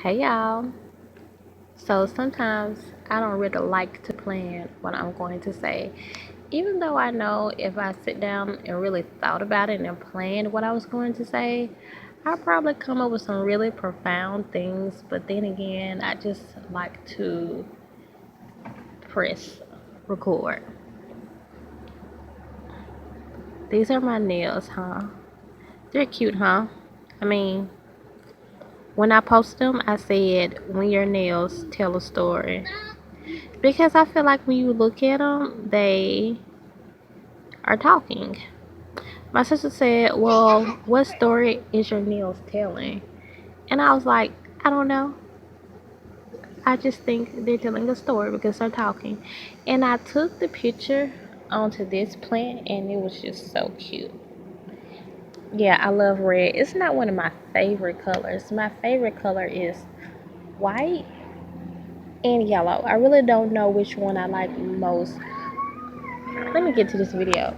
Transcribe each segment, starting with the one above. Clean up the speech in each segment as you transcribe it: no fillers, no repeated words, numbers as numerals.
Hey y'all. So sometimes I don't really like to plan what I'm going to say. Even though I know if I sit down and really thought about it and planned what I was going to say, I'll probably come up with some really profound things. But then again, I just like to press record. These are my nails, huh? They're cute, huh? I mean, when I post them, I said, when your nails tell a story. Because I feel like when you look at them, they are talking. My sister said, "Well, what story is your nails telling?" And I was like, "I don't know. I just think they're telling a story because they're talking." And I took the picture onto this plant, and it was just so cute. Yeah, I love red. It's not one of my favorite colors. My favorite color is white and yellow. I really don't know which one I like most. Let me get to this video.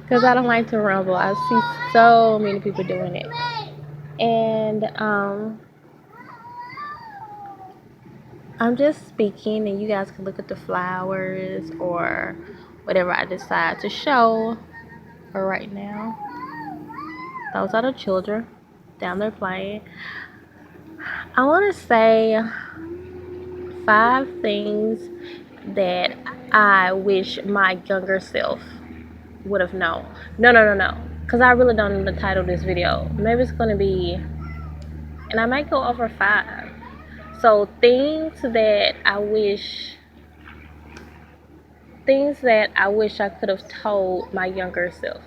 Because I don't like to rumble. I see so many people doing it. And I'm just speaking, and you guys can look at the flowers or whatever I decide to show. But right now, those are the children down there playing. I want to say 5 things that I wish my younger self would have known. No. Because I really don't know the title of this video. Maybe it's going to be, and I might go over 5. So things that I wish I could have told my younger self,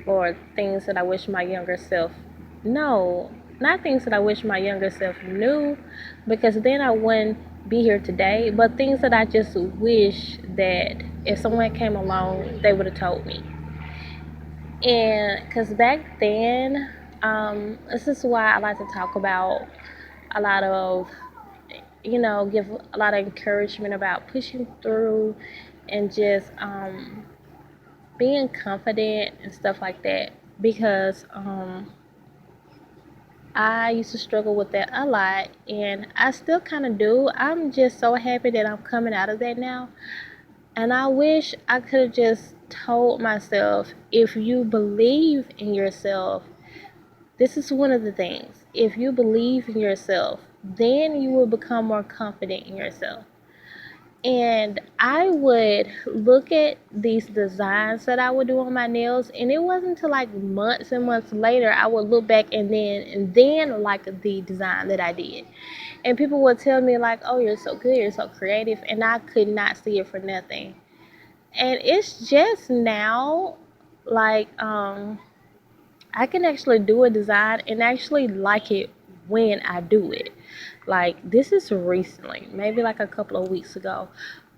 or things that I wish my younger self, no, not things that I wish my younger self knew, because then I wouldn't be here today, but things that I just wish that if someone came along, they would have told me. And because back then, this is why I like to talk about a lot of, give a lot of encouragement about pushing through and just being confident and stuff like that. Because I used to struggle with that a lot, and I still kind of do. I'm just so happy that I'm coming out of that now. And I wish I could have just told myself, if you believe in yourself, this is one of the things. If you believe in yourself, then you will become more confident in yourself. And I would look at these designs that I would do on my nails, and it wasn't until like months and months later I would look back and then like the design that I did. And people would tell me like, "Oh, you're so good, you're so creative," and I could not see it for nothing. And it's just now, like I can actually do a design and actually like it when I do it. Like, this is recently, maybe like a couple of weeks ago.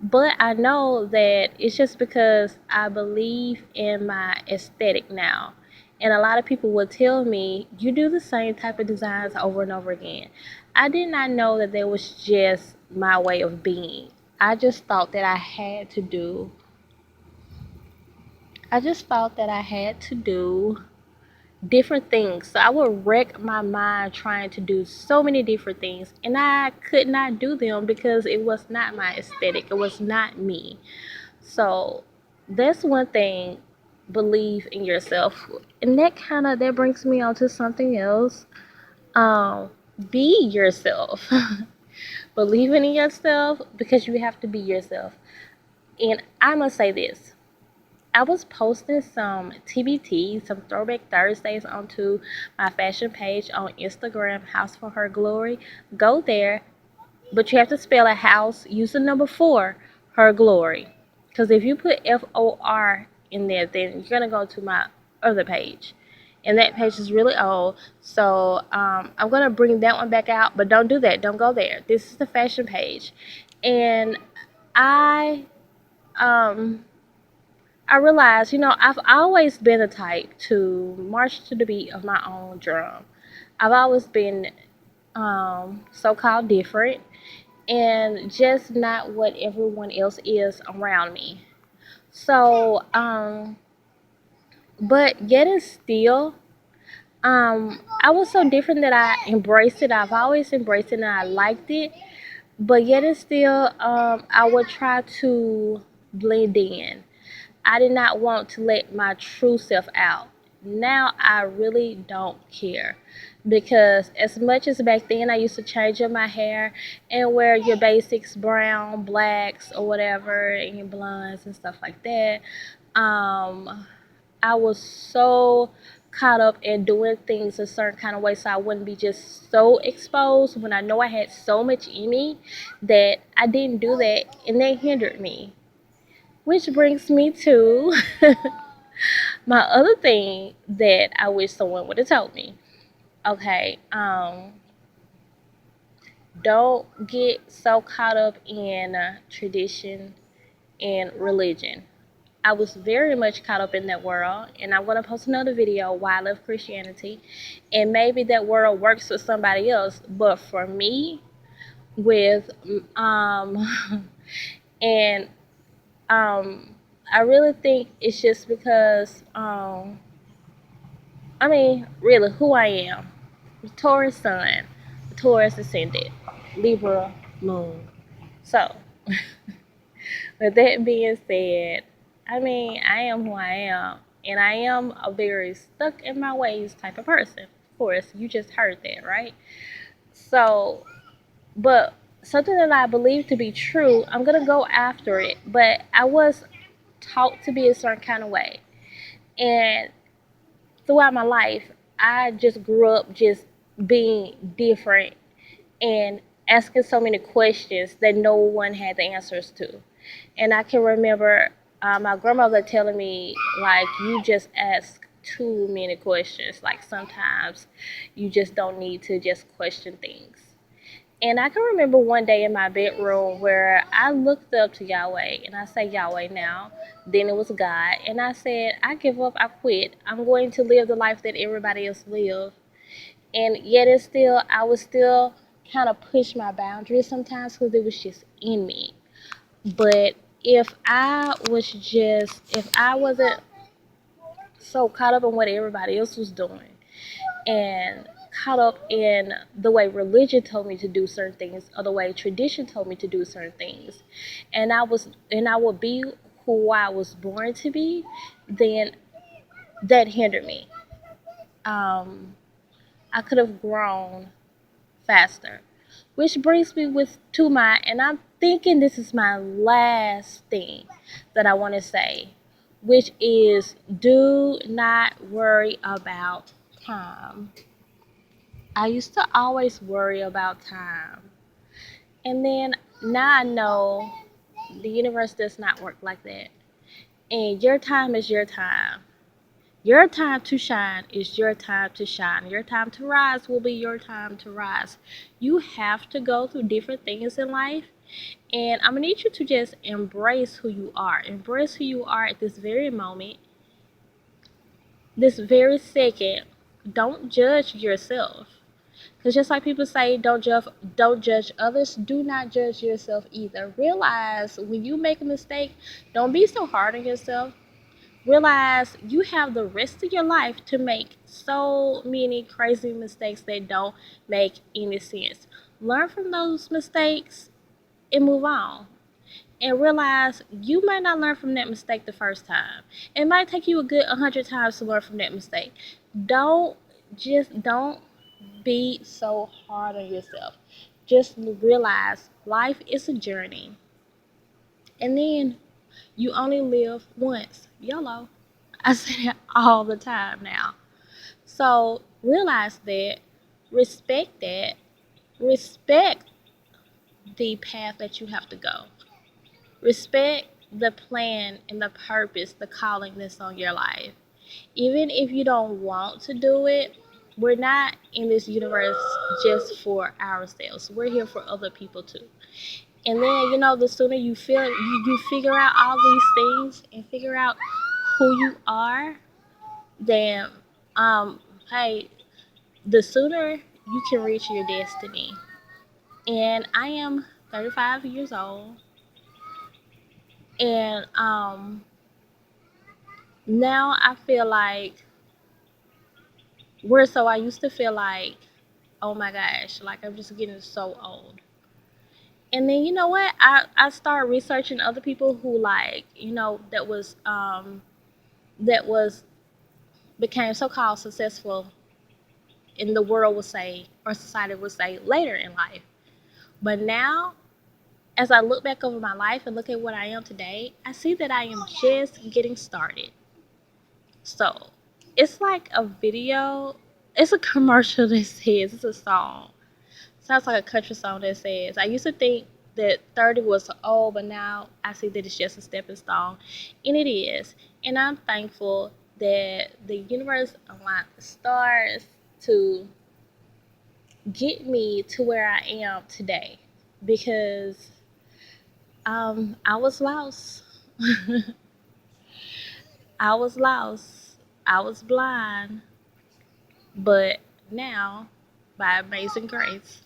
But I know that it's just because I believe in my aesthetic now. And a lot of people will tell me, you do the same type of designs over and over again. I did not know that that was just my way of being. I just thought that I just thought that I had to do different things. So I would wreck my mind trying to do so many different things, and I could not do them because it was not my aesthetic. It was not me. So that's one thing. Believe in yourself, and that brings me on to something else. Um, be yourself. Believing in yourself, because you have to be yourself. And I must say this. I was posting some TBT, some Throwback Thursdays onto my fashion page on Instagram, House for Her Glory. Go there, but you have to spell a house, use the number 4, Her Glory. Because if you put FOR in there, then you're going to go to my other page. And that page is really old. So I'm going to bring that one back out, but don't do that. Don't go there. This is the fashion page. And I um I realized, I've always been the type to march to the beat of my own drum. I've always been so-called different and just not what everyone else is around me. So, but yet and still, I was so different that I embraced it. I've always embraced it and I liked it, but yet and still, I would try to blend in. I did not want to let my true self out. Now I really don't care, because as much as back then I used to change up my hair and wear your basics, brown, blacks, or whatever, and your blondes and stuff like that. Um, I was so caught up in doing things a certain kind of way so I wouldn't be just so exposed when I know I had so much in me that I didn't do that, and that hindered me. Which brings me to my other thing that I wish someone would have told me. Okay, don't get so caught up in tradition and religion. I was very much caught up in that world, and I'm going to post another video why I love Christianity. And maybe that world works for somebody else, but for me, with and I really think it's just because I mean, really, who I am. Taurus sun, Taurus ascendant, Libra moon. So, with that being said, I mean, I am who I am, and I am a very stuck in my ways type of person. Of course, you just heard that, right? So, but something that I believe to be true, I'm gonna go after it. But I was taught to be a certain kind of way, and throughout my life, I just grew up just being different and asking so many questions that no one had the answers to. And I can remember my grandmother telling me, like, you just ask too many questions. Like, sometimes you just don't need to just question things. And I can remember one day in my bedroom where I looked up to Yahweh, and I say Yahweh now, then it was God, and I said, I give up, I quit. I'm going to live the life that everybody else live. And yet it's still, I was still kind of push my boundaries sometimes because it was just in me. But if I wasn't so caught up in what everybody else was doing and caught up in the way religion told me to do certain things or the way tradition told me to do certain things, and I would be who I was born to be, then that hindered me. Um, I could have grown faster. Which brings me with to my, and I'm thinking this is my last thing that I want to say, which is do not worry about time. I used to always worry about time. And then now I know the universe does not work like that. And your time is your time. Your time to shine is your time to shine. Your time to rise will be your time to rise. You have to go through different things in life. And I'm going to need you to just embrace who you are. Embrace who you are at this very moment, this very second. Don't judge yourself. Because just like people say, don't judge others, do not judge yourself either. Realize when you make a mistake, don't be so hard on yourself. Realize you have the rest of your life to make so many crazy mistakes that don't make any sense. Learn from those mistakes and move on. And realize you might not learn from that mistake the first time. It might take you a good 100 times to learn from that mistake. Don't don't be so hard on yourself. Just realize life is a journey. And then you only live once. YOLO. I say that all the time now. So realize that, respect that, respect the path that you have to go. Respect the plan and the purpose, the calling that's on your life. Even if you don't want to do it, we're not in this universe just for ourselves. We're here for other people too. And then, the sooner you figure out all these things and figure out who you are, then hey, the sooner you can reach your destiny. And I am 35 years old, and now I feel like Where so I used to feel like, oh my gosh, like I'm just getting so old. And then you know what? I started researching other people who like, that was became so called successful in the world would say or society would say later in life. But now as I look back over my life and look at what I am today, I see that I am just getting started. So it's like a video, it's a commercial that says, it's a song. Sounds like a country song that says, I used to think that 30 was old, but now I see that it's just a stepping stone. And it is. And I'm thankful that the universe aligned the stars to get me to where I am today. Because I was lost. I was lost. I was blind. But now, by amazing grace,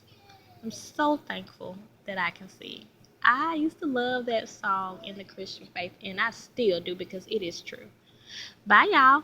I'm so thankful that I can see. I used to love that song in the Christian faith, and I still do because it is true. Bye, y'all.